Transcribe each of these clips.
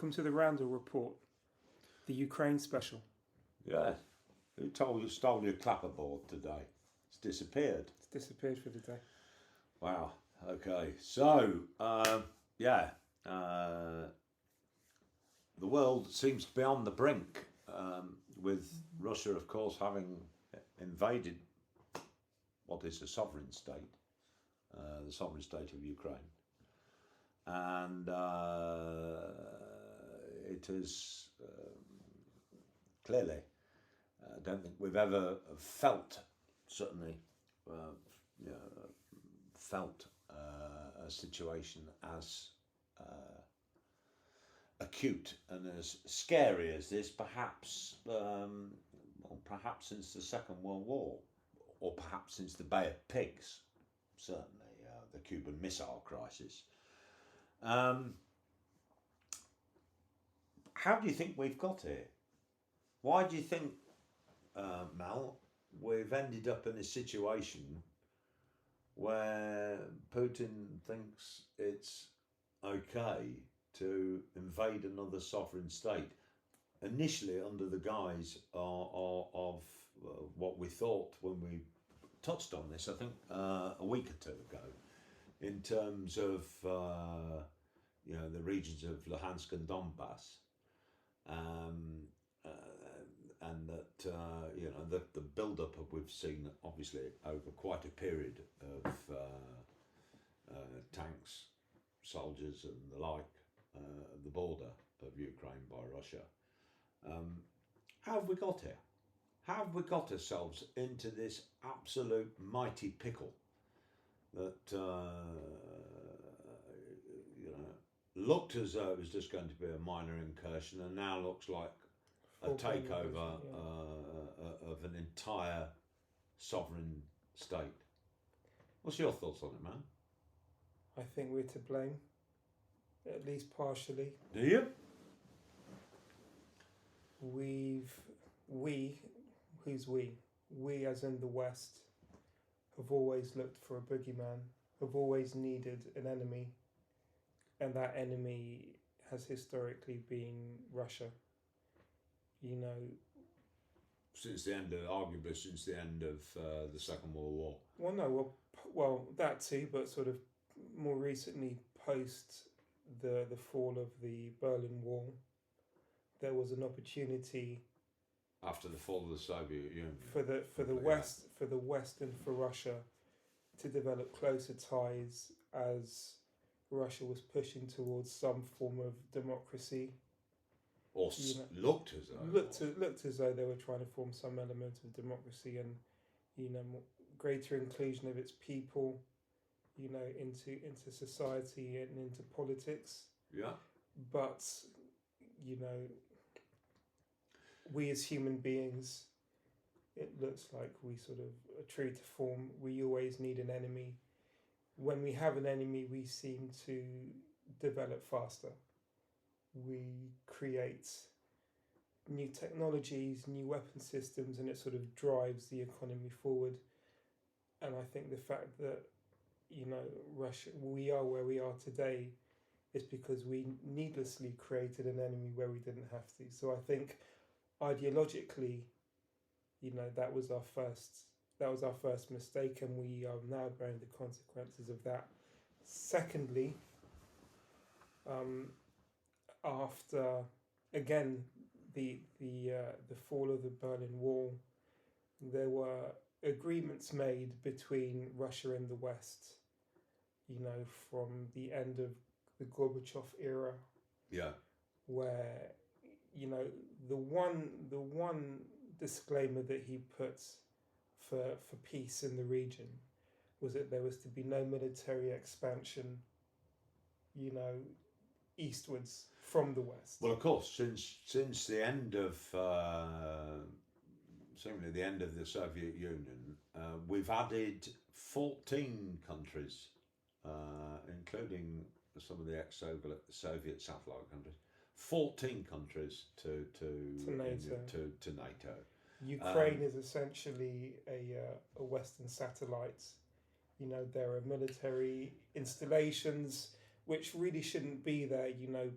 welcome to the Randall Report, the Ukraine special. Yeah. Who told you stole your clapperboard today? It's disappeared. It's disappeared for the day. Wow. Okay. So, the world seems to be on the brink, with Russia, of course, having invaded what is a sovereign state, the sovereign state of Ukraine. And it is clearly, I don't think we've ever felt, certainly, felt a situation as acute and as scary as this, perhaps since the Second World War, or perhaps since the Bay of Pigs, certainly the Cuban Missile Crisis. How do you think we've got here? Why do you think, Mal, we've ended up in a situation where Putin thinks it's okay to invade another sovereign state, initially under the guise of what we thought when we touched on this, I think, a week or two ago, in terms of the regions of Luhansk and Donbass, and that the build-up we've seen, obviously, over quite a period of tanks, soldiers, and the like, at the border of Ukraine by Russia. How have we got here? How have we got ourselves into this absolute mighty pickle that looked as though it was just going to be a minor incursion, and now looks like a takeover of an entire sovereign state? What's your thoughts on it, man? I think we're to blame, at least partially. Do you? Who's we? We, as in the West, have always looked for a boogeyman, have always needed an enemy, and that enemy has historically been Russia. Since the end of the Second World War. Well, that too, but sort of more recently, post the fall of the Berlin Wall, there was an opportunity after the fall of the Soviet Union for the West and for Russia to develop closer ties as Russia was pushing towards some form of democracy. Or looked as though they were trying to form some element of democracy and greater inclusion of its people, into society and into politics. Yeah. But we as human beings, it looks like we sort of are true to form. We always need an enemy. When we have an enemy, we seem to develop faster. We create new technologies, new weapon systems, and it sort of drives the economy forward. And I think the fact that, Russia, we are where we are today, is because we needlessly created an enemy where we didn't have to. So I think ideologically, that was our first mistake, and we are now bearing the consequences of that. Secondly, after again the fall of the Berlin Wall, there were agreements made between Russia and the West, from the end of the Gorbachev era. Yeah. Where, the one disclaimer that he put for peace in the region was that there was to be no military expansion, eastwards from the West. Well, of course, since the end of certainly the end of the Soviet Union, we've added 14 countries, including some of the ex-Soviet satellite countries. 14 countries to NATO. Ukraine is essentially a Western satellite. There are military installations, which really shouldn't be there,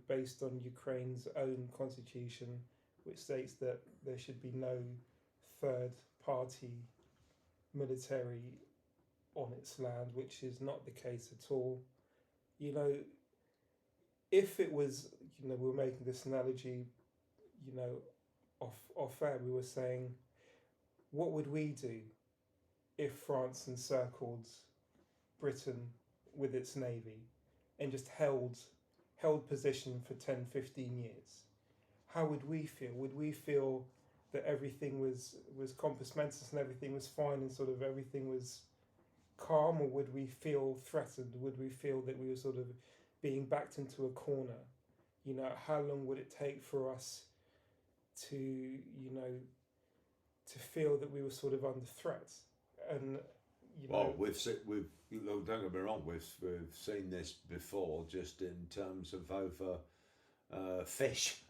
based on Ukraine's own constitution, which states that there should be no third party military on its land, which is not the case at all. If it was, we were making this analogy, off air, we were saying, what would we do if France encircled Britain with its navy and just held position for 10, 15 years? How would we feel? Would we feel that everything was compos mentis and everything was fine and sort of everything was calm, or would we feel threatened? Would we feel that we were sort of being backed into a corner? How long would it take for us to feel that we were sort of under threat? And don't get me wrong, we've seen this before, just in terms of over fish.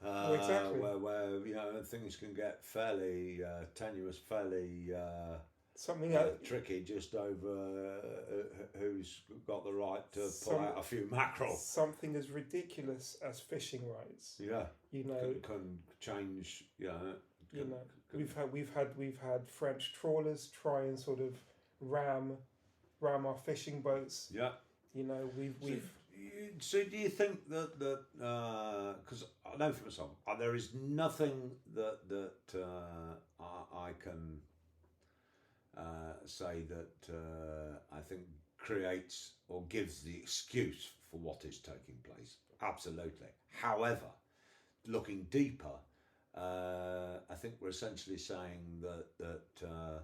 Exactly. Where things can get fairly tenuous, fairly tricky, just over who's got the right to pull out a few mackerel. Something as ridiculous as fishing rights. Yeah. Can change. We've had French trawlers try and sort of ram our fishing boats. Yeah. We've. So do you think that because I know for myself, there is nothing that I can say that I think creates or gives the excuse for what is taking place. Absolutely. However, looking deeper, I think we're essentially saying that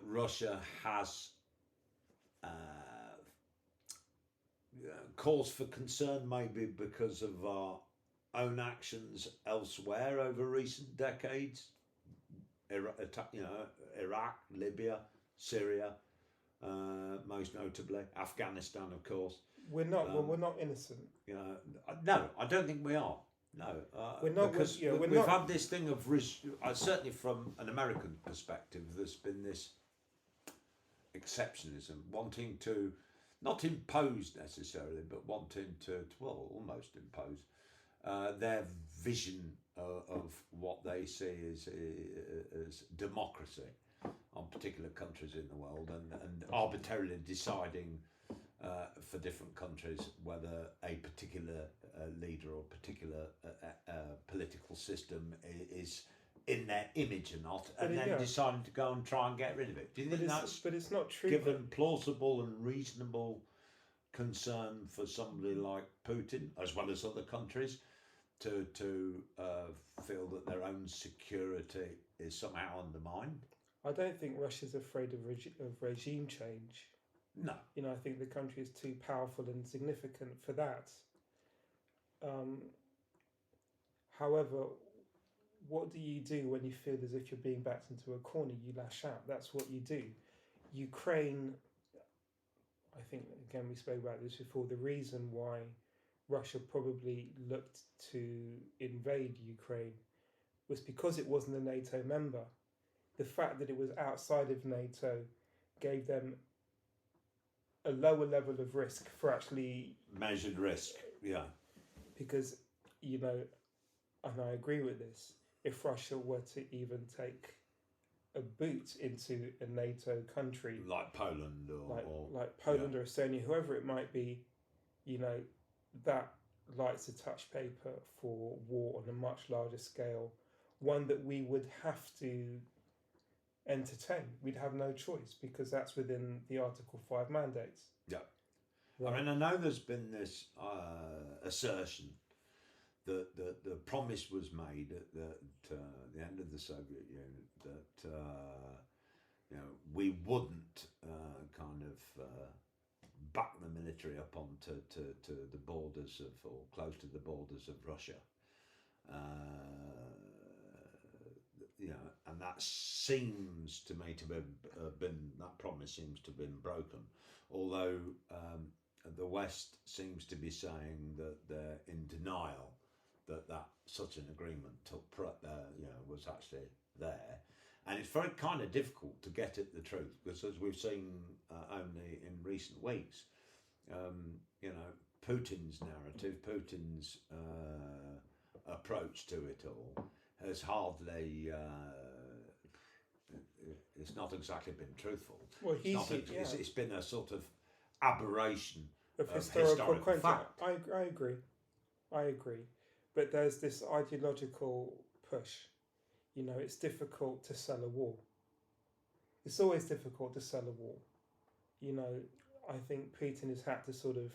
Russia has cause for concern, maybe because of our own actions elsewhere over recent decades. Iraq, Libya, Syria, most notably Afghanistan, of course. We're not innocent. No, I don't think we are. No, we're not, because we've had this thing of certainly from an American perspective, there's been this exceptionalism, wanting to not impose necessarily, but wanting to almost impose their vision of what they see as democracy on particular countries in the world, and arbitrarily deciding for different countries whether a particular leader or particular political system is in their image or not, and then deciding to go and try and get rid of it. Do you think but it's not true, given plausible and reasonable concern for somebody like Putin, as well as other countries, to feel that their own security is somehow undermined? I don't think Russia's afraid of regime change. No. I think the country is too powerful and significant for that. However, what do you do when you feel as if you're being backed into a corner? You lash out. That's what you do. Ukraine, I think, again, we spoke about this before, the reason why Russia probably looked to invade Ukraine was because it wasn't a NATO member. The fact that it was outside of NATO gave them a lower level of risk for actually... Measured risk, yeah. Because, and I agree with this, if Russia were to even take a boot into a NATO country... Like Poland or Poland or Estonia, whoever it might be, that lights a touch paper for war on a much larger scale, one that we would have to entertain. We'd have no choice because that's within the Article 5 mandates. Yeah. Right. I know there's been this assertion that the promise was made at the end of the Soviet Union that we wouldn't back the military up onto to the borders of, or close to the borders of Russia. And that seems to me to have been, that promise seems to have been broken, although the West seems to be saying that they're in denial that such an agreement was actually there. And it's very kind of difficult to get at the truth, because as we've seen only in recent weeks, you know, Putin's narrative, Putin's approach to it all has hardly. It's not exactly been truthful. Well, It's been a sort of aberration of of historical historical fact. I agree, but there's this ideological push. You know, it's difficult to sell a war. It's always difficult to sell a war. You know, I think Putin has had to sort of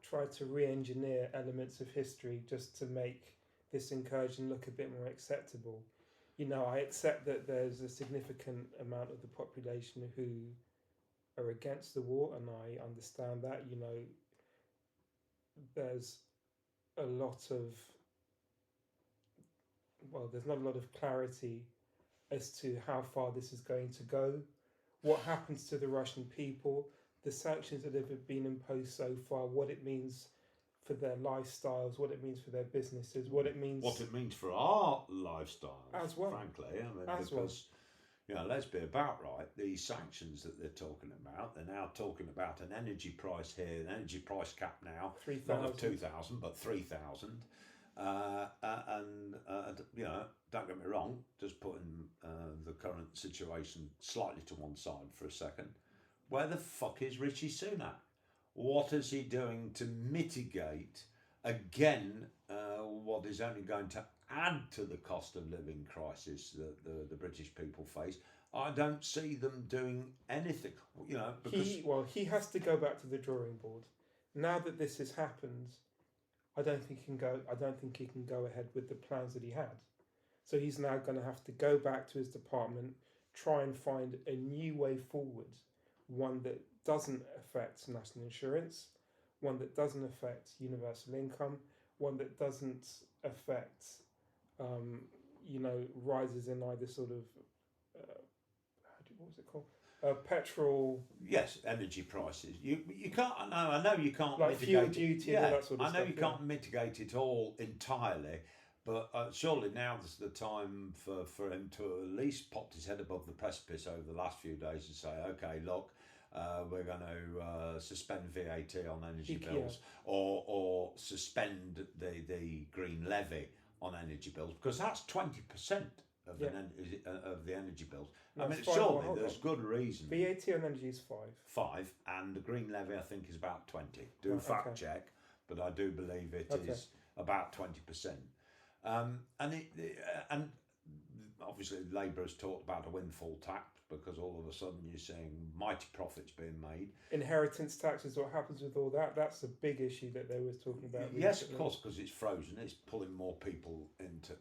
try to re-engineer elements of history just to make this incursion look a bit more acceptable. You know, I accept that there's a significant amount of the population who are against the war, and I understand that. You know, there's a lot of, well, there's not a lot of clarity as to how far this is going to go, what happens to the Russian people, the sanctions that have been imposed so far, what it means for their lifestyles, what it means for their businesses, what it means for our lifestyles as well. Frankly, I mean, As well. because you know, let's be about right. These sanctions that they're talking about, they're now talking about an energy price here, an energy price cap now, 3,000. not of 2,000 but 3,000. And you know, don't get me wrong, just putting the current situation slightly to one side for a second. Where the fuck is Rishi Sunak? What is he doing to mitigate, again, what is only going to add to the cost of living crisis that the British people face? I don't see them doing anything, you know, because... He has to go back to the drawing board. Now that this has happened, I don't think he can go ahead with the plans that he had. So he's now going to have to go back to his department, try and find a new way forward, one that doesn't affect national insurance, one that doesn't affect universal income, one that doesn't affect, you know, rises in either sort of, what was it called? Petrol. Yes, energy prices. You can't. I know you can't like mitigate fuel duty and all that sort of stuff. I know stuff, you can't mitigate it all entirely, but surely now's the time for him to at least popped his head above the precipice over the last few days and say, okay, look, we're going to suspend VAT on energy bills, or suspend the green levy on energy bills, because that's 20% of of the energy bills. No, I mean, it's surely there's good reason. VAT on energy is 5, and the green levy I think is about 20. Do fact check, but I do believe it is about 20%. And obviously Labour has talked about a windfall tax, because all of a sudden you're seeing mighty profits being made. Inheritance tax is what happens with all that. That's a big issue that they were talking about. Yes, of course, because it's frozen. It's pulling more people into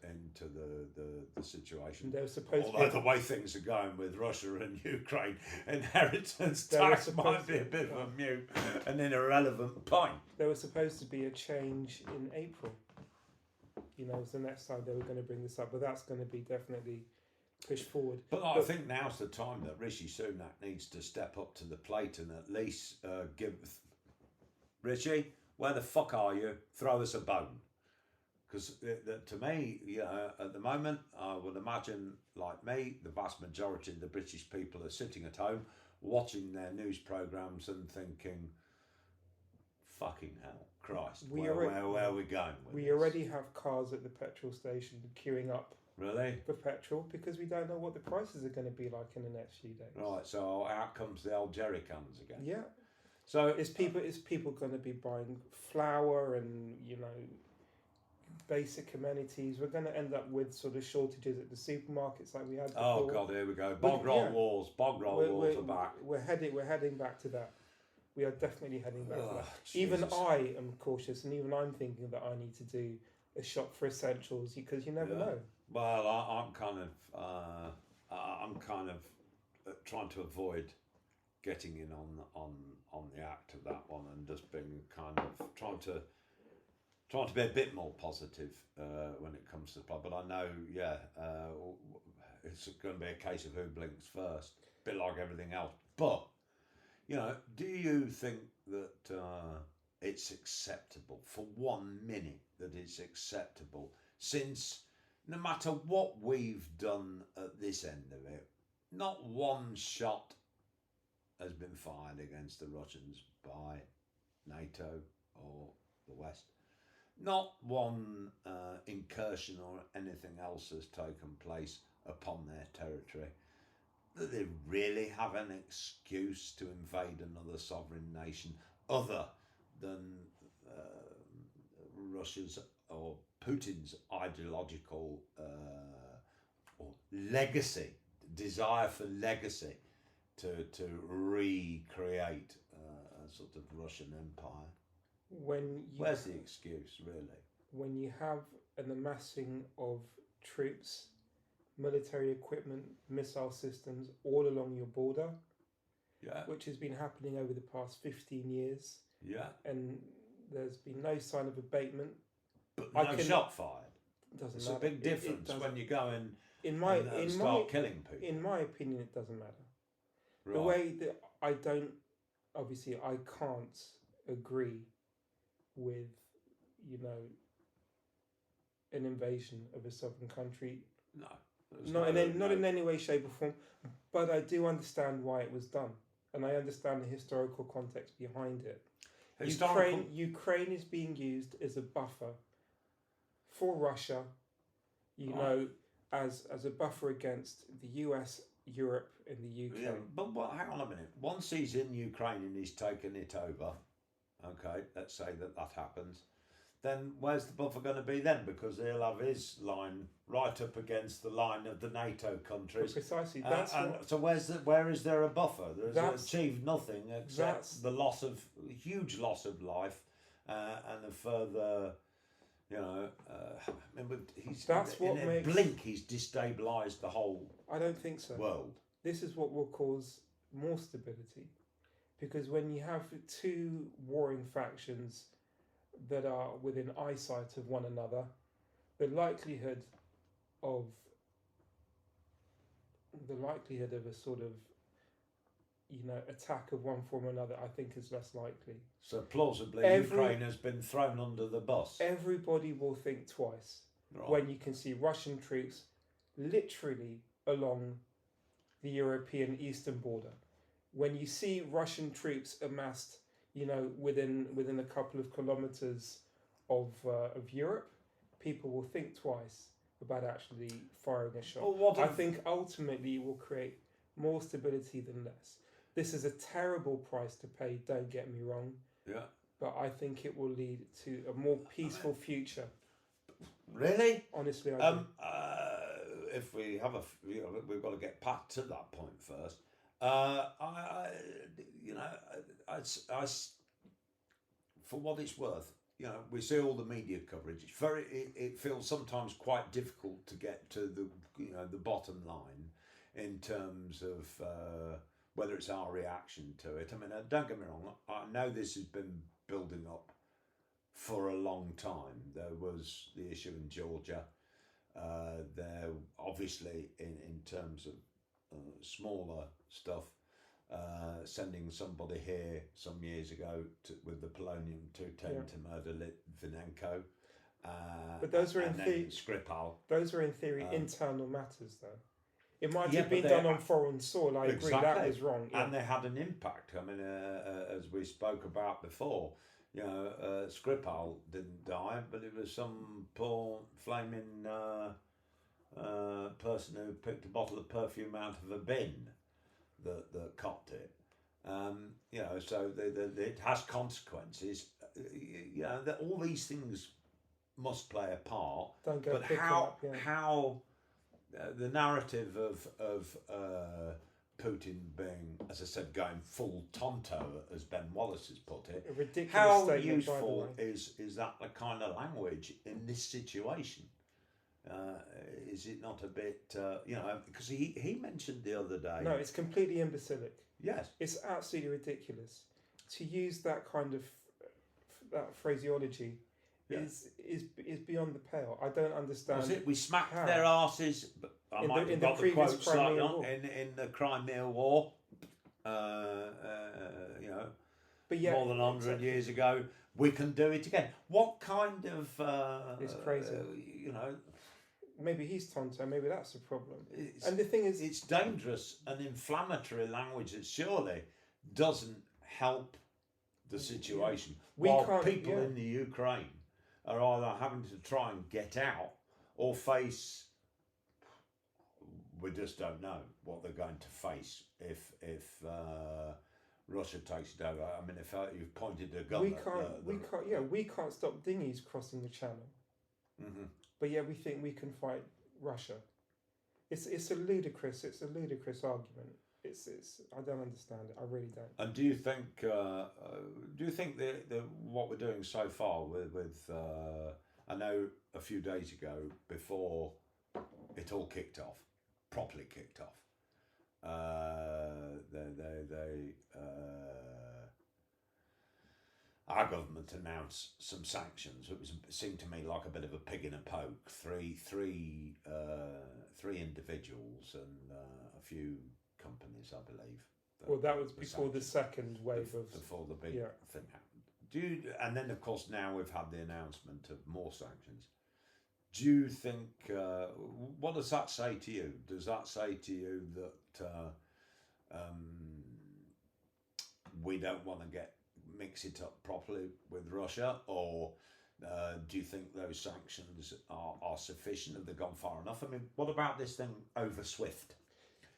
the situation. They were supposed Although the way things are going with Russia and Ukraine, inheritance tax might be a bit of an irrelevant point. There was supposed to be a change in April. You know, it was the next time they were going to bring this up, but that's going to be definitely push forward. But I think now's the time that Rishi Sunak needs to step up to the plate and at least give... Rishi, where the fuck are you? Throw us a bone. Because to me, you know, at the moment, I would imagine, like me, the vast majority of the British people are sitting at home watching their news programmes and thinking, fucking hell, Christ, where are we going with We this? already have cars at the petrol station queuing up. Really? For petrol, because we don't know what the prices are going to be like in the next few days. Right, so out comes the old jerry cans again. Yeah. So is people going to be buying flour and, you know, basic amenities? We're going to end up with sort of shortages at the supermarkets like we had before. Oh God, here we go. Bog roll wars are back. We're heading back to that. We are definitely heading back to that. Jesus. Even I am cautious, and even I'm thinking that I need to do a shop for essentials, because you never know. Well, I'm kind of trying to avoid getting in on the act of that one, and just being kind of trying to be a bit more positive when it comes to the plot. But I know, it's going to be a case of who blinks first, a bit like everything else. But you know, do you think that it's acceptable for 1 minute that it's acceptable, since no matter what we've done at this end of it, not one shot has been fired against the Russians by NATO or the West. Not one incursion or anything else has taken place upon their territory. That they really have an excuse to invade another sovereign nation other than Russia's or Putin's ideological or legacy, desire for legacy to recreate a sort of Russian empire. Where's the excuse, really? When you have an amassing of troops, military equipment, missile systems all along your border, which has been happening over the past 15 years, and there's been no sign of abatement. But no shot fired. Doesn't it's matter. A big difference when you go and start killing people. In my opinion, it doesn't matter. Right. The way that I can't agree with, an invasion of a sovereign country. No. Not in any way, shape or form. But I do understand why it was done. And I understand the historical context behind it. Ukraine is being used as a buffer for Russia, as a buffer against the US, Europe, and the UK. Yeah, but hang on a minute. Once he's in Ukraine and he's taken it over, okay, let's say that happens, then where's the buffer going to be then? Because he'll have his line right up against the line of the NATO countries. But precisely. So where is there a buffer? There's achieved nothing except the huge loss of life and a further, blink he's destabilised the whole. I don't think so. World. This is what will cause more stability, because when you have two warring factions that are within eyesight of one another, the likelihood of a sort of attack of one form or another, I think, is less likely. So plausibly, Ukraine has been thrown under the bus. Everybody will think twice when you can see Russian troops literally along the European eastern border. When you see Russian troops amassed, within a couple of kilometers of Europe, people will think twice about actually firing a shot. I think ultimately it will create more stability than less. This is a terrible price to pay, don't get me wrong. Yeah. But I think it will lead to a more peaceful future. Really? Honestly, I do. If we have we've got to get back to that point first. For what it's worth, we see all the media coverage. It feels sometimes quite difficult to get to the bottom line in terms of whether it's our reaction to it. I mean, don't get me wrong. I know this has been building up for a long time. There was the issue in Georgia. There, obviously, in terms of smaller stuff, sending somebody here some years ago with the polonium-210 to murder Litvinenko. But those were in theory. Skripal. Those were in theory internal matters, though. It might have been done on foreign soil. I agree, that was wrong. Yeah. And they had an impact. I mean, as we spoke about before, Skripal didn't die, but it was some poor flaming person who picked a bottle of perfume out of a bin that copped it. So it has consequences. That all these things must play a part. Don't go but how the narrative of Putin being, as I said, going full Tonto, as Ben Wallace has put it. A ridiculous how statement, useful is that the kind of language in this situation? Is it not a bit, because he mentioned the other day. No, it's completely imbecilic. Yes. It's absolutely ridiculous. To use that kind of that phraseology is beyond the pale. I don't understand. Was it? We smacked their asses. But I might have got the quote slightly wrong. In the Crimea War, but yeah, more than 100 years ago, we can do it again. What kind of? It's crazy. Maybe he's Tonto. Maybe that's the problem. And the thing is, it's dangerous and inflammatory language that surely doesn't help the situation. We While can't- people yeah. in the Ukraine are either having to try and get out or face. We just don't know what they're going to face if Russia takes it over. I mean, if you've pointed a gun, we can't stop dinghies crossing the channel. Mm-hmm. But yeah, we think we can fight Russia. It's a ludicrous argument. It's I don't understand it. I really don't. And do you think the what we're doing so far with I know a few days ago, before it all kicked off, properly kicked off, our government announced some sanctions. It seemed to me like a bit of a pig in a poke. Three individuals and a few companies, I believe. Well, that was before the second wave before the big thing happened. And then of course now we've had the announcement of more sanctions. Do you think? What does that say to you? Does that say to you that we don't want to mix it up properly with Russia, or do you think those sanctions are sufficient? Have they gone far enough? I mean, what about this thing over SWIFT?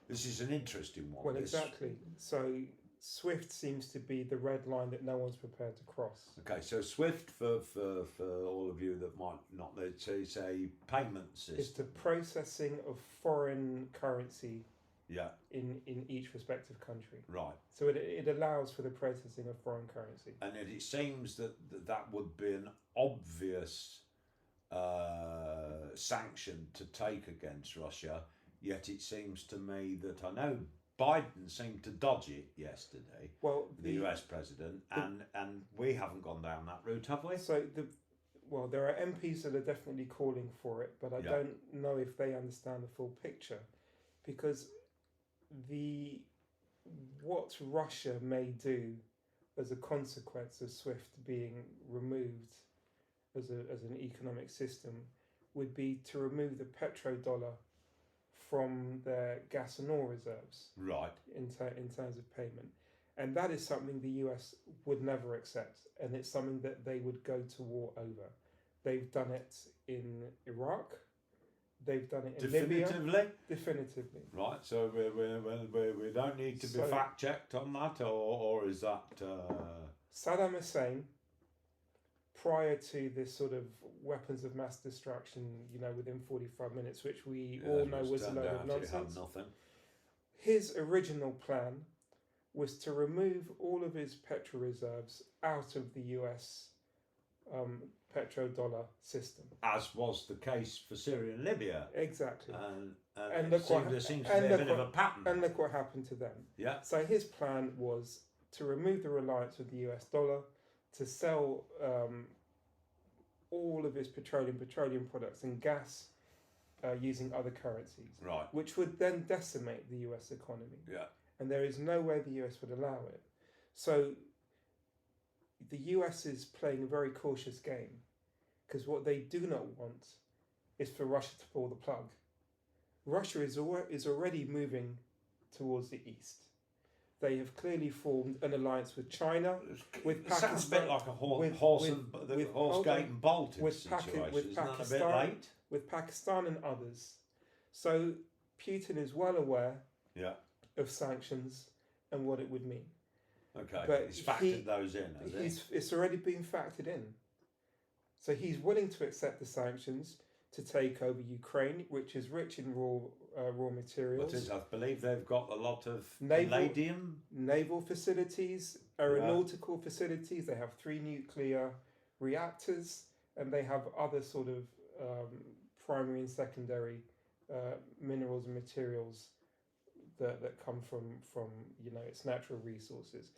This is an interesting one. Well, exactly. So SWIFT seems to be the red line that no one's prepared to cross. Okay, so SWIFT, for all of you that might not know, it's a payment system. It's the processing of foreign currency. Yeah. In each respective country. Right. So it allows for the processing of foreign currency. And it seems that would be an obvious sanction to take against Russia. Yet it seems to me that I know Biden seemed to dodge it yesterday. Well, the US president, and we haven't gone down that route, have we? So there are MPs that are definitely calling for it, but I don't know if they understand the full picture, because what Russia may do as a consequence of SWIFT being removed as an economic system would be to remove the petrodollar from their gas and oil reserves. Right. In terms of payment. And that is something the US would never accept, and it's something that they would go to war over. They've done it in Iraq. They've done it in Libya. Definitively. Right. So we don't need to be fact checked on that, or is that Saddam Hussein, prior to this sort of weapons of mass destruction, within 45 minutes, which we all know was a load of nonsense. His original plan was to remove all of his petrol reserves out of the US petrodollar system, as was the case for Syria and Libya. Exactly. And there seems to be a bit of a pattern. And look what happened to them. Yeah. So his plan was to remove the reliance of the US dollar, to sell all of his petroleum products and gas using other currencies. Right. Which would then decimate the US economy. Yeah. And there is no way the US would allow it. So the US is playing a very cautious game, because what they do not want is for Russia to pull the plug. Russia is already moving towards the east. They have clearly formed an alliance with China, with Pakistan. Sounds a bit like a horse gate and bolted situation. Isn't that a bit late? With Pakistan and others. So Putin is well aware of sanctions and what it would mean. Okay, but he's factored those in, has he? It's already been factored in. So he's willing to accept the sanctions to take over Ukraine, which is rich in raw materials. But I believe they've got a lot of naval facilities, aeronautical facilities. They have 3 nuclear reactors, and they have other sort of primary and secondary minerals and materials that come from its natural resources.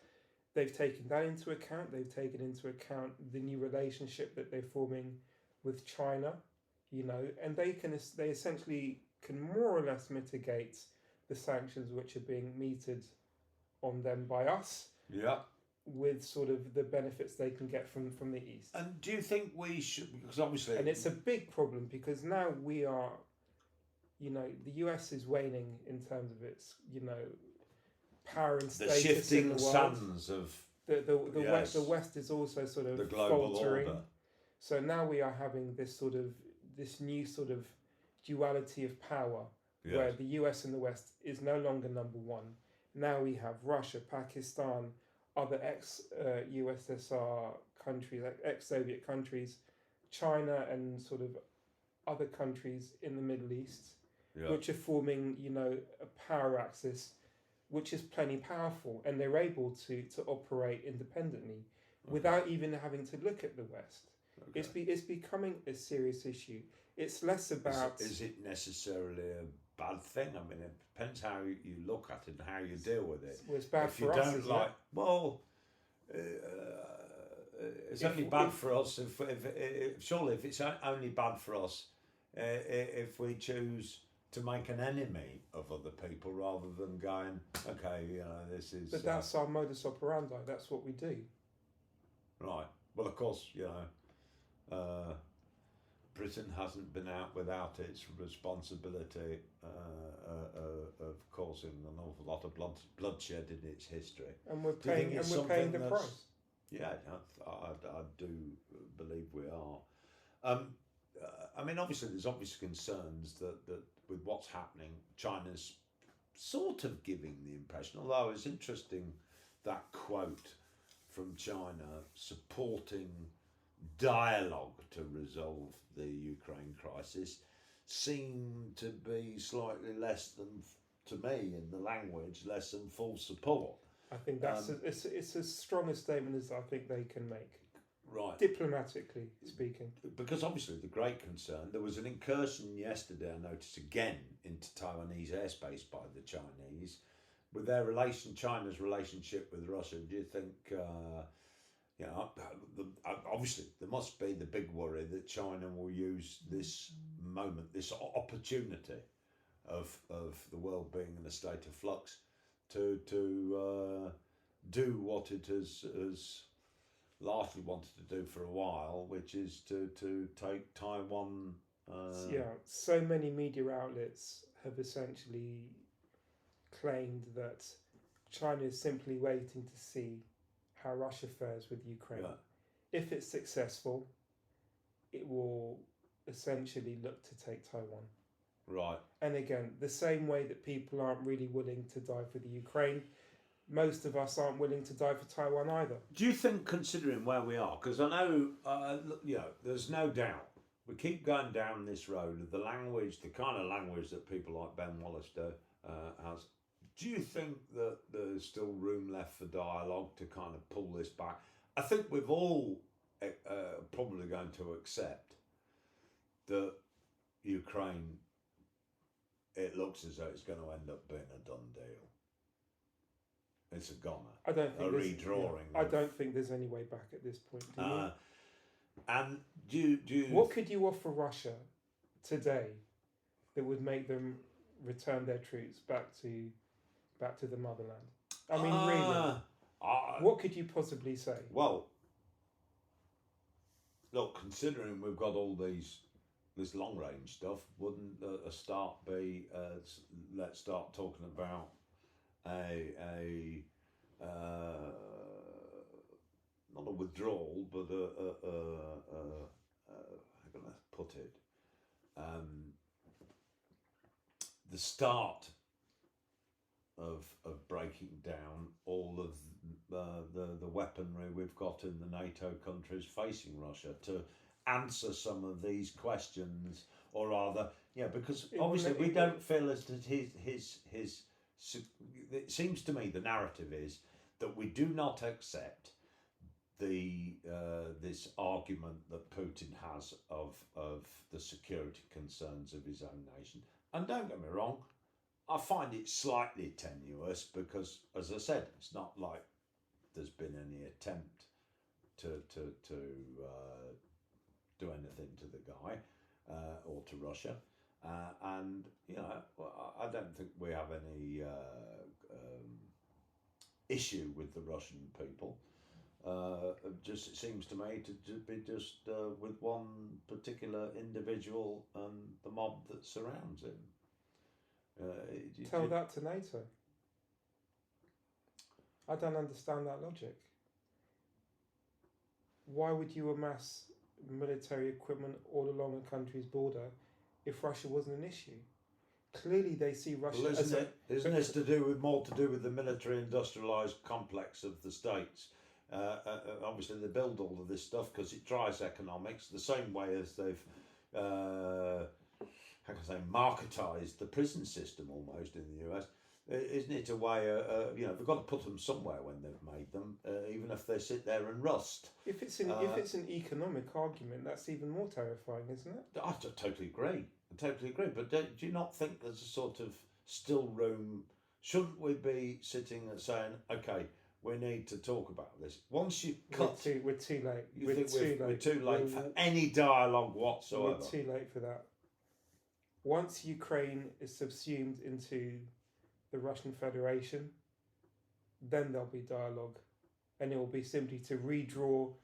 They've taken that into account. They've taken into account the new relationship that they're forming with China, and they essentially can more or less mitigate the sanctions which are being meted on them by us. Yeah. With sort of the benefits they can get from the east. And do you think we should? Because obviously, and it's a big problem, because now we are, the US is waning in terms of its, power and status the shifting in the world. sands of Yes. The West is also sort of The global faltering. order. So now we are having this new sort of duality of power, where Yes. the US and the West is no longer number one. Now we have Russia, Pakistan, other ex-USSR countries, like ex-Soviet countries, China, and sort of other countries in the Middle East, Yeah. which are forming, a power axis, which is plenty powerful, and they're able to operate independently without even having to look at the West. Okay. It's becoming a serious issue. It's less about. Is it necessarily a bad thing? I mean, it depends how you look at it and how you deal with it. Well, it's bad If for you us, don't isn't like, it? well, it's only bad for us if surely if it's only bad for us if we choose to make an enemy of other people rather than going, okay, this is. But that's our modus operandi. That's what we do. Right. Well, of course, Britain hasn't been out without its responsibility of causing an awful lot of bloodshed in its history. And we're Do you think paying. And it's we're paying the something that's- price. Yeah, I do believe we are. I mean, obviously, there's obvious concerns that with what's happening, China's sort of giving the impression, although it's interesting that quote from China supporting dialogue to resolve the Ukraine crisis seemed to be slightly less than, to me, in the language, less than full support. I think it's as strong a statement as I think they can make. Right. Diplomatically speaking. Because obviously the great concern, there was an incursion yesterday, I noticed again, into Taiwanese airspace by the Chinese. With China's relationship with Russia, do you think, obviously there must be the big worry that China will use this moment, this opportunity of the world being in a state of flux to do what it has largely wanted to do for a while, which is to take Taiwan. So many media outlets have essentially claimed that China is simply waiting to see how Russia fares with Ukraine. Yeah. If it's successful, it will essentially look to take Taiwan. Right. And again, the same way that people aren't really willing to die for the Ukraine, most of us aren't willing to die for Taiwan either. Do you think, considering where we are, because I know, there's no doubt, we keep going down this road of the language, the kind of language that people like Ben Wallace has. Do you think that there's still room left for dialogue to kind of pull this back? I think we've all probably going to accept that Ukraine, it looks as though it's going to end up being a done deal. It's a goner. I don't think redrawing. I don't think there's any way back at this point. Do you? And do you? What could you offer Russia today that would make them return their troops back to the motherland? I mean, really, what could you possibly say? Well, look, considering we've got all this long range stuff, wouldn't a start be? Let's start talking about not a withdrawal, but how can I put it? The start of breaking down all of the weaponry we've got in the NATO countries facing Russia to answer some of these questions, or rather, because obviously we don't feel as that his it seems to me the narrative is that we do not accept this argument that Putin has of the security concerns of his own nation. And don't get me wrong, I find it slightly tenuous because, as I said, it's not like there's been any attempt to do anything to the guy or to Russia. And I don't think we have any issue with the Russian people. It seems to me to be just with one particular individual and the mob that surrounds him. Tell that to NATO. I don't understand that logic. why would you amass military equipment all along a country's border if Russia wasn't an issue? Clearly, they see Russia Well, as isn't this to do with more to do with the military industrialised complex of the states? Obviously, they build all of this stuff because it drives economics the same way as they've, how can I say, marketised the prison system almost in the US. Isn't it a way? They've got to put them somewhere when they've made them, even if they sit there and rust. if it's an economic argument, that's even more terrifying, isn't it? I totally agree. I totally agree. But do you not think there's a sort of still room? Shouldn't we be sitting and saying, okay, we need to talk about this? Once you cut, we're too late. We're too late for any dialogue whatsoever. We're too late for that. Once Ukraine is subsumed into the Russian Federation, then there'll be dialogue, and it will be simply to redraw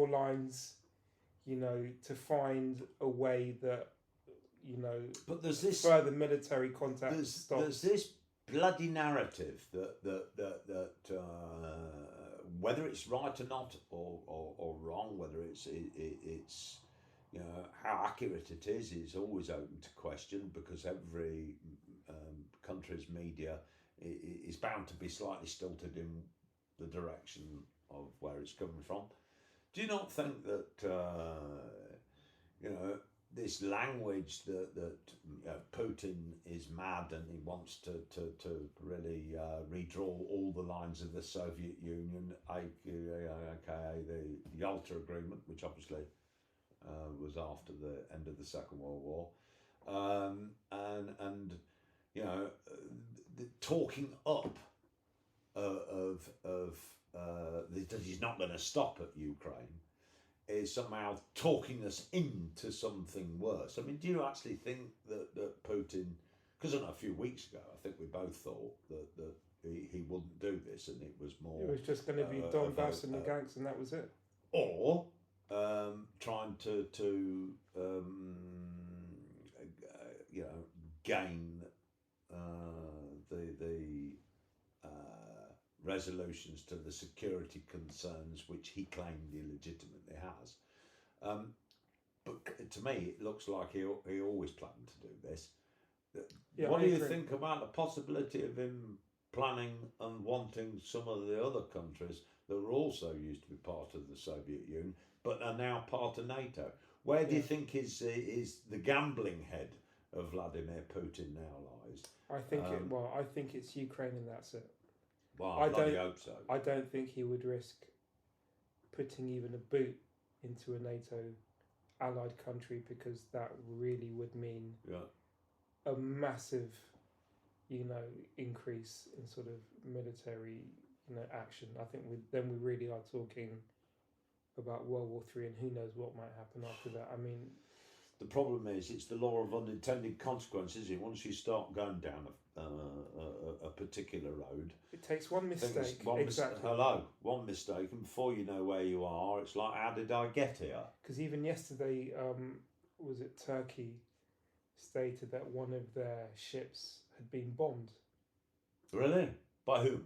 lines, to find a way that, But there's this further military contact stops. There's this bloody narrative that whether it's right or not, or wrong, whether it's how accurate it is always open to question, because every country's media is bound to be slightly stilted in the direction of where it's coming from. Do you not think that this language that Putin is mad and he wants to really redraw all the lines of the Soviet Union, aka the Yalta Agreement, which obviously was after the end of the Second World War, and the talking up that he's not going to stop at Ukraine is somehow talking us into something worse. I mean, do you actually think that Putin, because I know a few weeks ago, I think we both thought that he wouldn't do this, and it was more... It was just going to be Donbass and Lugansk, and that was it. Or trying to gain the resolutions to the security concerns which he claimed he legitimately has. But to me, it looks like he always planned to do this. Yeah, what do you think about the possibility of him planning and wanting some of the other countries that were also used to be part of the Soviet Union but are now part of NATO? Where do you think is the gambling head of Vladimir Putin now lies? I think it's Ukraine, and that's it. Well, I bloody hope so. I don't think he would risk putting even a boot into a NATO allied country, because that really would mean a massive, increase in sort of military, action. I think we really are talking about World War III, and who knows what might happen after that. I mean, the problem is it's the law of unintended consequences. Once you start going down a particular road, it takes one mistake. One mistake, and before you know where you are, it's like, how did I get here? Because even yesterday, was it Turkey stated that one of their ships had been bombed. Really? By whom?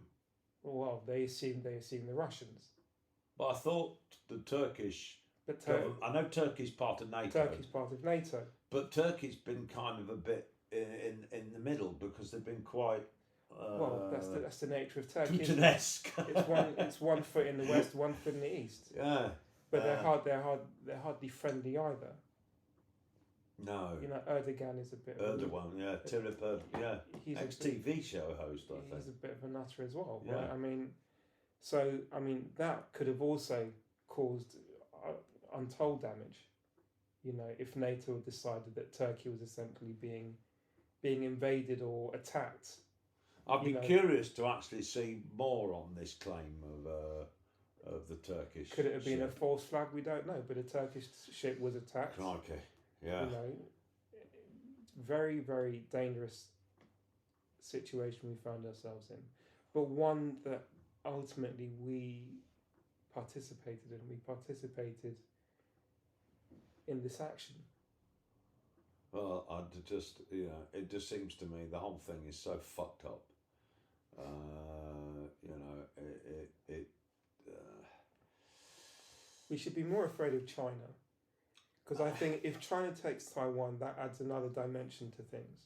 Well, they assumed the Russians. But I thought the Turkish... I know Turkey's part of NATO. Turkey's part of NATO. But Turkey's been kind of a bit in the middle, because they've been quite... well, that's the nature of Turkey. Putinesque. It's one foot in the west, one foot in the east. Yeah. But they're hardly friendly either. No. Erdogan is a bit... Erdogan, Tayyip Erdogan, yeah. He's ex-TV show host, I think. He's a bit of a nutter as well, yeah. Right? I mean, that could have also caused untold damage, if NATO had decided that Turkey was essentially being invaded or attacked. I'd be curious to actually see more on this claim of the Turkish. Could it have been a false flag? We don't know, but a Turkish ship was attacked. Okay, yeah. Very, very dangerous situation we found ourselves in, but one that ultimately we participated in. We participated in this action. Well, it just seems to me the whole thing is so fucked up. We should be more afraid of China, because I think if China takes Taiwan, that adds another dimension to things,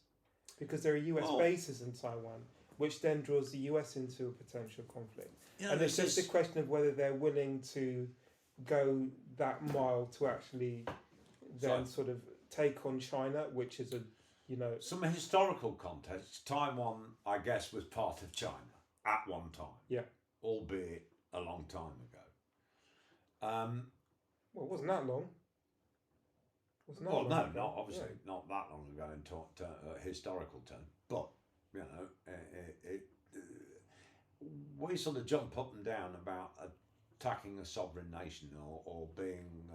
because there are US Well- bases in Taiwan, which then draws the US into a potential conflict. You know, And it's this just a question of whether they're willing to go that mile to actually then So- sort of take on China, which is a, you know, some historical context. Taiwan, I guess, was part of China at one time. Yeah. Albeit a long time ago. well, it wasn't that long. Wasn't that Well, long no, ago. not obviously Yeah. not that long ago in historical terms, but you know, we sort of jump up and down about attacking a sovereign nation or being,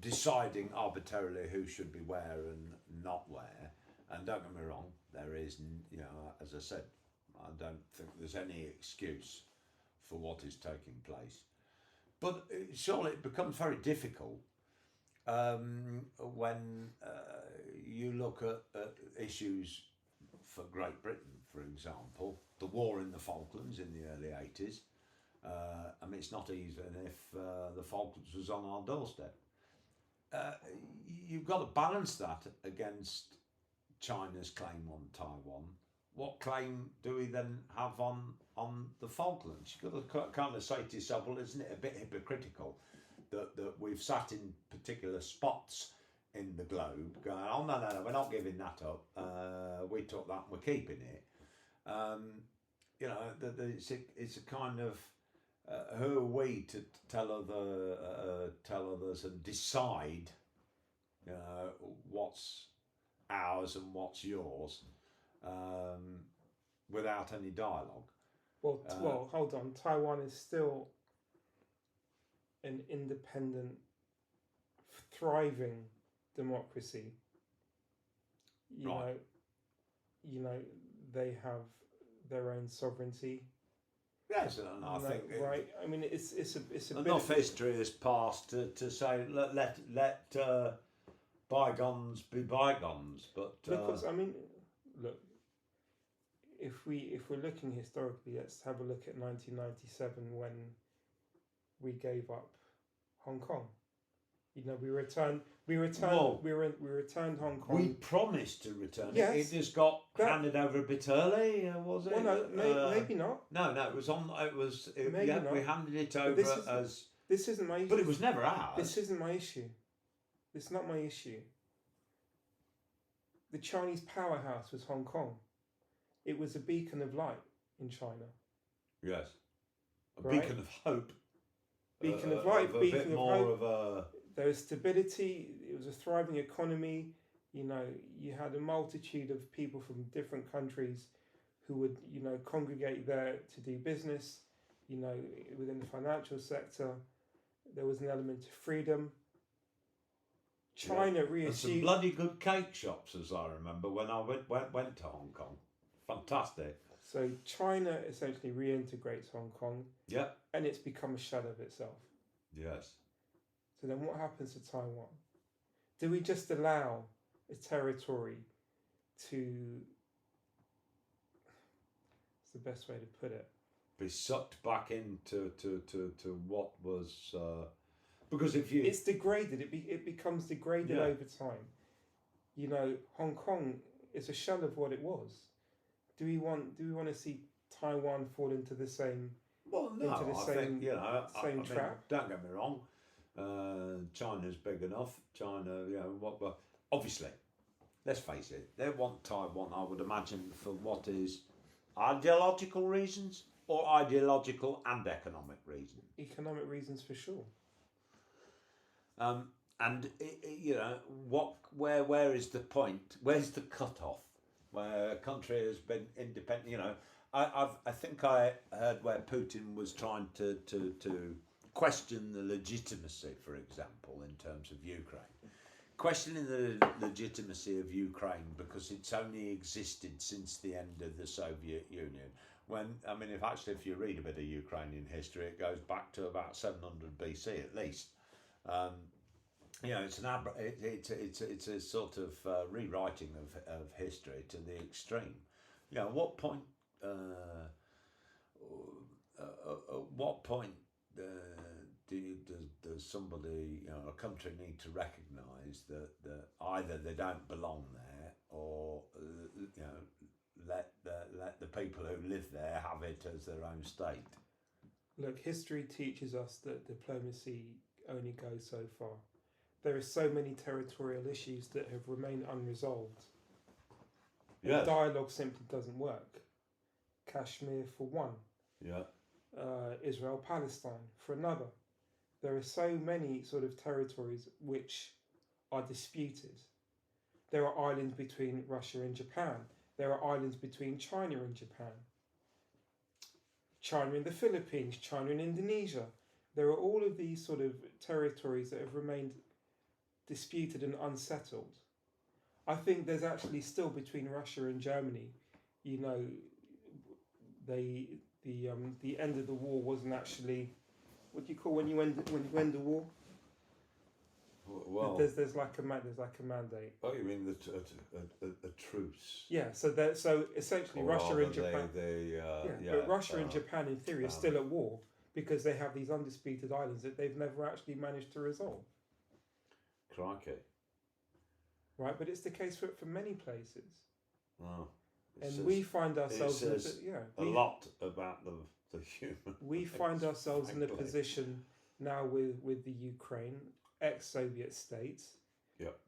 deciding arbitrarily who should be where and not where. And don't get me wrong, there is, you know, as I said, I don't think there's any excuse for what is taking place. But surely it becomes very difficult when you look at issues for Great Britain, for example, the war in the Falklands in the early 80s. I mean, it's not even if the Falklands was on our doorstep. You've got to balance that against China's claim on Taiwan. What claim do we then have on the Falklands? You've got to kind of say to yourself, well, isn't it a bit hypocritical that we've sat in particular spots in the globe going, oh, no, we're not giving that up. We took that and we're keeping it. You know, it's a kind of, who are we to tell others and decide, you know, what's ours and what's yours, without any dialogue. Well, hold on. Taiwan is still an independent, thriving democracy. Right. You know, they have their own sovereignty. Yes, and I think right. I mean, it's a enough bit history has passed to say let bygones be bygones. But because I mean, look. If we're looking historically, let's have a look at 1997 when we gave up Hong Kong. You know, we returned Hong Kong. we promised to return it. Yes. It just got handed over a bit early, was it? Well, no, maybe not. No, it was on. It was. Maybe yeah, not. we handed it But over as. This isn't my issue. But it was never ours. This isn't my issue. It's not my issue. The Chinese powerhouse was Hong Kong. It was a beacon of light in China. Yes. A Right? beacon of hope. Beacon of light, a beacon bit of more hope. of a. There was stability. It was a thriving economy. You know, you had a multitude of people from different countries who would, you know, congregate there to do business. You know, within the financial sector, there was an element of freedom. China And some reissued. bloody good cake shops, as I remember, when I went to Hong Kong. Fantastic. So China essentially reintegrates Hong Kong, Yep. and it's become a shell of itself. Yes. So then, what happens to Taiwan? Do we just allow a territory to? It's the best way to put it. Be sucked back into to what was because if you It's degraded. It becomes degraded Yeah. over time. You know, Hong Kong is a shell of what it was. Do we want to see Taiwan fall into the same? well no into the I same- think you know same I mean, trap? don't get me wrong, China's big enough. China, you know what? But obviously, let's face it, they want Taiwan. I would imagine for what is ideological reasons or ideological and economic reasons. Economic reasons for sure. And you know where is the point? Where's the cutoff? Where a country has been independent, you know. I think I heard where Putin was trying to question the legitimacy, for example, in terms of Ukraine. Questioning the legitimacy of Ukraine because it's only existed since the end of the Soviet Union. When I mean, if you read a bit of Ukrainian history, it goes back to about 700 BC at least. You know, it's a sort of rewriting of history to the extreme. You know, at what point at what point does somebody, a country need to recognise that either they don't belong there, or let the people who live there have it as their own state? Look, history teaches us that diplomacy only goes so far. There are so many territorial issues that have remained unresolved. Yes. Dialogue simply doesn't work. Kashmir for one. Yeah. Israel Palestine for another. There are so many sort of territories which are disputed. There are islands between Russia and Japan. There are islands between China and Japan. China and the Philippines, China and Indonesia. There are all of these sort of territories that have remained disputed and unsettled. I think there's actually still between Russia and Germany, the end of the war wasn't actually, what do you call when you end a war? Well, there's like a mandate. Oh, you mean a truce? Yeah, so essentially Or Russia and rather Japan. But Russia and Japan in theory are still at war because they have these undisputed islands that they've never actually managed to resolve. Crikey. Right, but it's the case for many places. Oh, and we find ourselves a lot about the human. We find ourselves in a position now with the Ukraine, ex-Soviet states. Yep.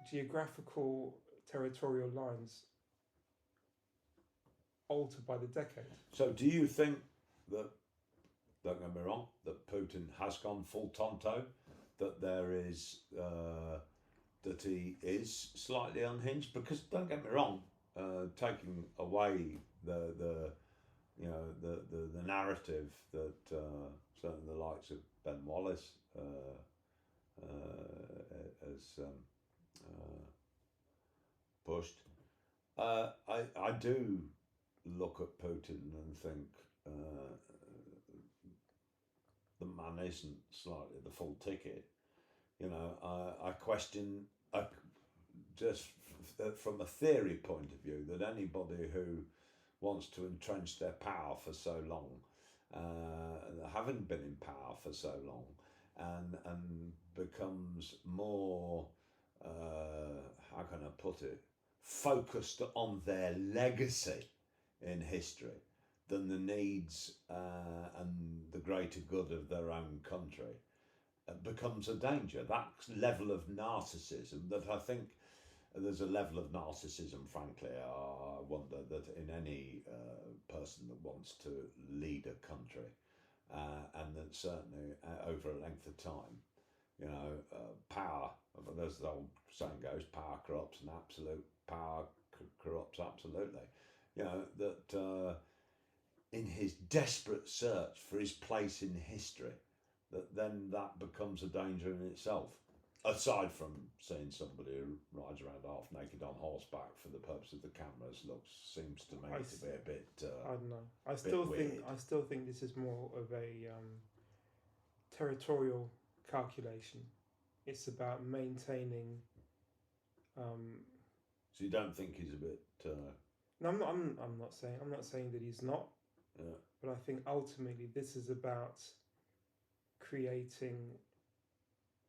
Geographical territorial lines altered by the decade. So do you think that, don't get me wrong, that Putin has gone full Tonto, that there is that he is slightly unhinged? Because don't get me wrong, taking away the narrative that certainly the likes of Ben Wallace has pushed, I do look at Putin and think the man isn't slightly the full ticket. I question, just from a theory point of view, that anybody who wants to entrench their power for so long, having been in power for so long, and becomes more, how can I put it, focused on their legacy in history than the needs and the greater good of their own country, becomes a danger. That level of narcissism, that I think there's a level of narcissism, frankly, I wonder that in any person that wants to lead a country, and that certainly over a length of time, power, as the old saying goes, power corrupts, and absolute power corrupts absolutely. That in his desperate search for his place in history, that becomes a danger in itself. Aside from seeing somebody who rides around half naked on horseback for the purpose of the cameras, seems to me to be a bit. I don't know. I still think this is more of a territorial calculation. It's about maintaining. So you don't think he's a bit? No, I'm not saying that he's not. Yeah. But I think ultimately this is about creating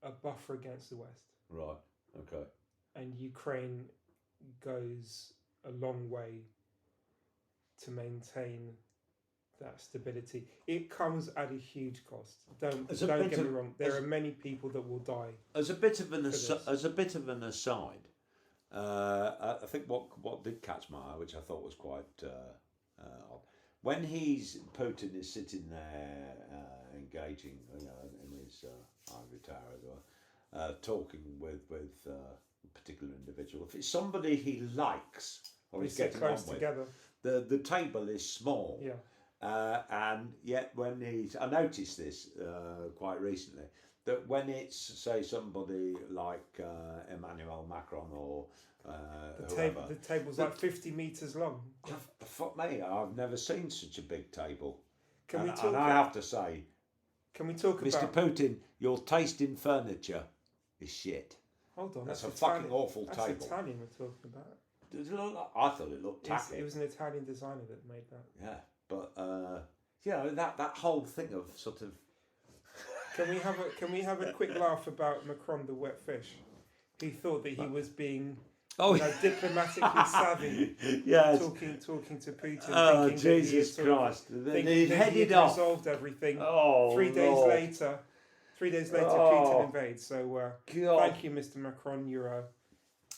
a buffer against the West. Right. Okay. And Ukraine goes a long way to maintain that stability. It comes at a huge cost. Don't get me wrong. There are many people that will die. As a bit of an aside, I think what did catch my eye, which I thought was quite odd, when Putin is sitting there engaging, in his ivory tower, as well, talking with a particular individual. If it's somebody he likes or he's getting on with, together. The table is small. Yeah. And yet when I noticed this quite recently, that when it's, say, somebody like Emmanuel Macron or whoever, the table's like 50 metres long. Fuck me, I've never seen such a big table. And I have to say, can we talk Mr. about Putin, your taste in furniture is shit. Hold on, that's a Italian, fucking awful that's table. Italian we're talking about. I thought it looked tacky. It was an Italian designer that made that. Yeah, but that whole thing of sort of. Can we have a quick laugh about Macron the wet fish? He thought that he was being diplomatically savvy. Yes. Talking to Putin. Oh, thinking Jesus that he had Christ! he headed had off. resolved everything. Oh, 3 days Lord. later, Oh. Putin invades. So God. thank you, Mr. Macron. You're a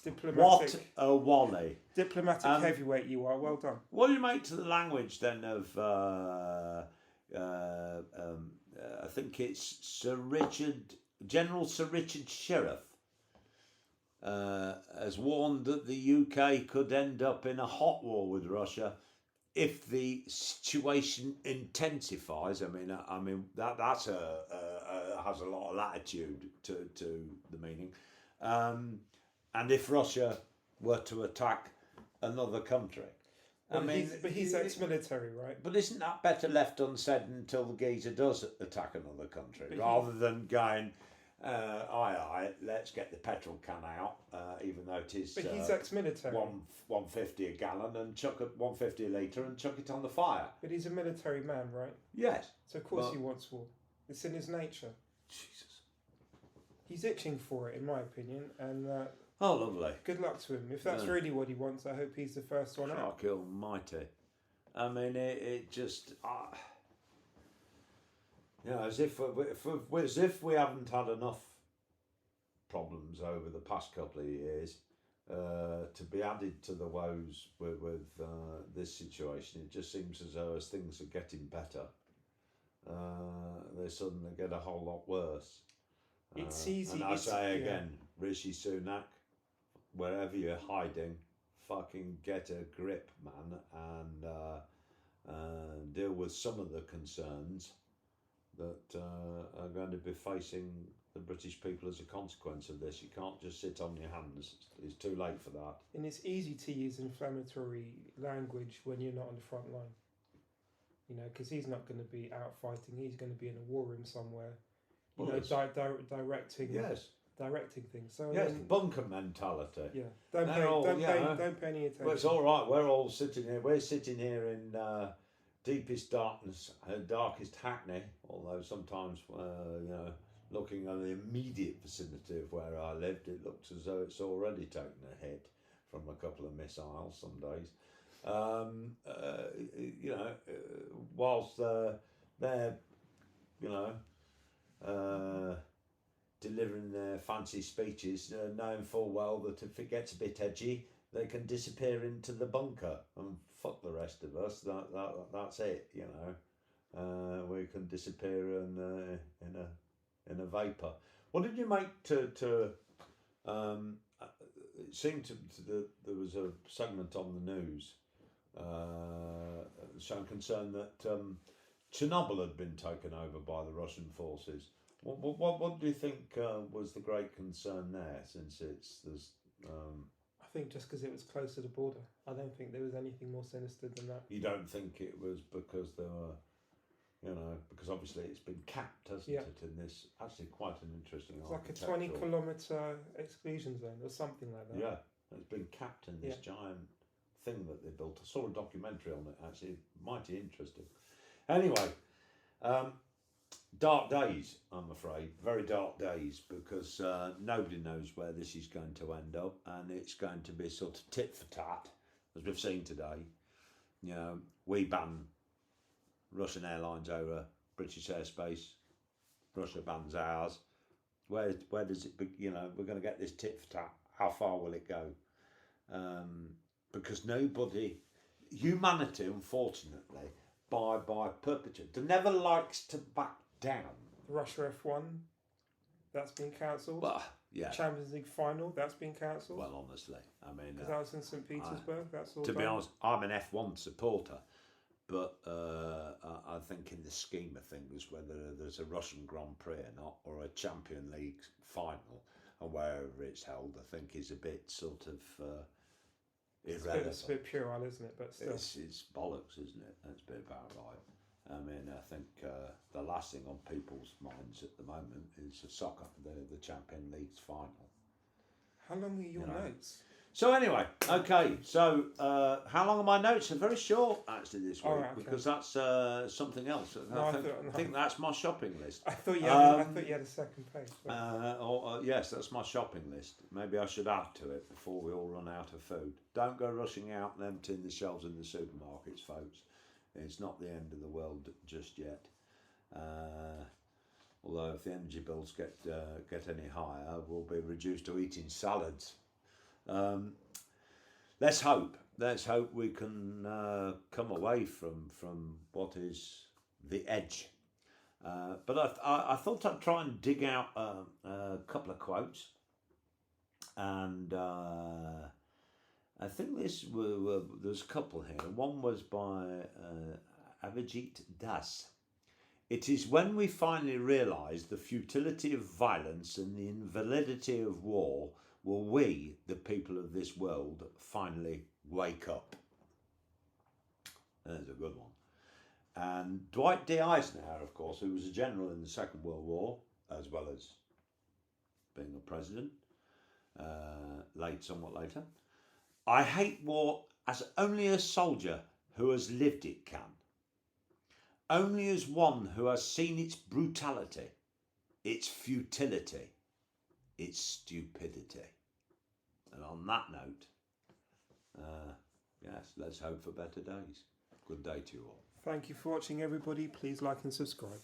diplomatic. What a wally! Diplomatic heavyweight you are. Well done. What do you make to the language then of? I think it's General Sir Richard Sheriff has warned that the UK could end up in a hot war with Russia if the situation intensifies. I mean that's has a lot of latitude to the meaning, and if Russia were to attack another country. Well, he's ex-military, right? But isn't that better left unsaid until the geezer does attack another country, rather than going, aye, let's get the petrol can out, even though it is. But he's ex-military. 150 a gallon and chuck it 150 a litre and chuck it on the fire. But he's a military man, right? Yes. So of course he wants war. It's in his nature. Jesus. He's itching for it, in my opinion, and. Oh, lovely. Good luck to him. If that's really what he wants, I hope he's the first one out. Fuck almighty. I mean, it just... as if we haven't had enough problems over the past couple of years to be added to the woes with this situation. It just seems as though as things are getting better, they suddenly get a whole lot worse. It's easy. And I say again, Rishi Sunak, wherever you're hiding, fucking get a grip, man, and deal with some of the concerns that are going to be facing the British people as a consequence of this. You can't just sit on your hands. It's too late for that. And it's easy to use inflammatory language when you're not on the front line. Because he's not going to be out fighting. He's going to be in a war room somewhere. Directing. Yes. Directing things. So yes, bunker mentality. Yeah, don't pay any attention. Well, it's all right. We're all sitting here. We're sitting here in deepest darkness, darkest Hackney. Although sometimes, looking at the immediate vicinity of where I lived, it looks as though it's already taken a hit from a couple of missiles some days. Whilst they're, delivering their fancy speeches, knowing full well that if it gets a bit edgy, they can disappear into the bunker and fuck the rest of us. That's it, we can disappear in a vapour. What did you make to it seemed there was a segment on the news showing concern that Chernobyl had been taken over by the Russian forces. What do you think was the great concern there? Since I think just because it was close to the border. I don't think there was anything more sinister than that. You don't think it was because there were, because obviously it's been capped, hasn't it? In this actually quite an interesting. It's like a 20-kilometre exclusion zone or something like that. Yeah, it's been capped in this giant thing that they built. I saw a documentary on it actually, mighty interesting. Anyway. Dark days, I'm afraid, very dark days, because nobody knows where this is going to end up, and it's going to be sort of tit for tat, as we've seen today. We ban Russian airlines over British airspace, Russia bans ours. Where does it? We're going to get this tit for tat. How far will it go? Because humanity, unfortunately, by perpetuity, never likes to back down. Russia F1, that's been cancelled. Well, yeah. Champions League final, that's been cancelled. Well, honestly, I mean, because that was in St. Petersburg. That's all. To be honest, I'm an F1 supporter, but I think in the scheme of things, whether there's a Russian Grand Prix or not, or a Champions League final, or wherever it's held, I think is a bit sort of irrelevant. It's a bit puerile, isn't it? But still, it's bollocks, isn't it? That's a bit about right. I mean, I think the last thing on people's minds at the moment is the Champions League's final. How long are your notes? So anyway, okay. So how long are my notes? They're very short actually this week All right, okay. because that's something else. No, I think that's my shopping list. I thought you had a second page. Yes, that's my shopping list. Maybe I should add to it before we all run out of food. Don't go rushing out and emptying the shelves in the supermarkets, folks. It's not the end of the world just yet. Although if the energy bills get any higher, we'll be reduced to eating salads. Let's hope we can come away from what is the edge. But I thought I'd try and dig out a couple of quotes, and I think there's a couple here. One was by Avijit Das. It is when we finally realise the futility of violence and the invalidity of war will we, the people of this world, finally wake up. There's a good one. And Dwight D. Eisenhower, of course, who was a general in the Second World War, as well as being a president, somewhat later. I hate war as only a soldier who has lived it can. Only as one who has seen its brutality, its futility, its stupidity. And on that note, yes, let's hope for better days. Good day to you all. Thank you for watching, everybody. Please like and subscribe.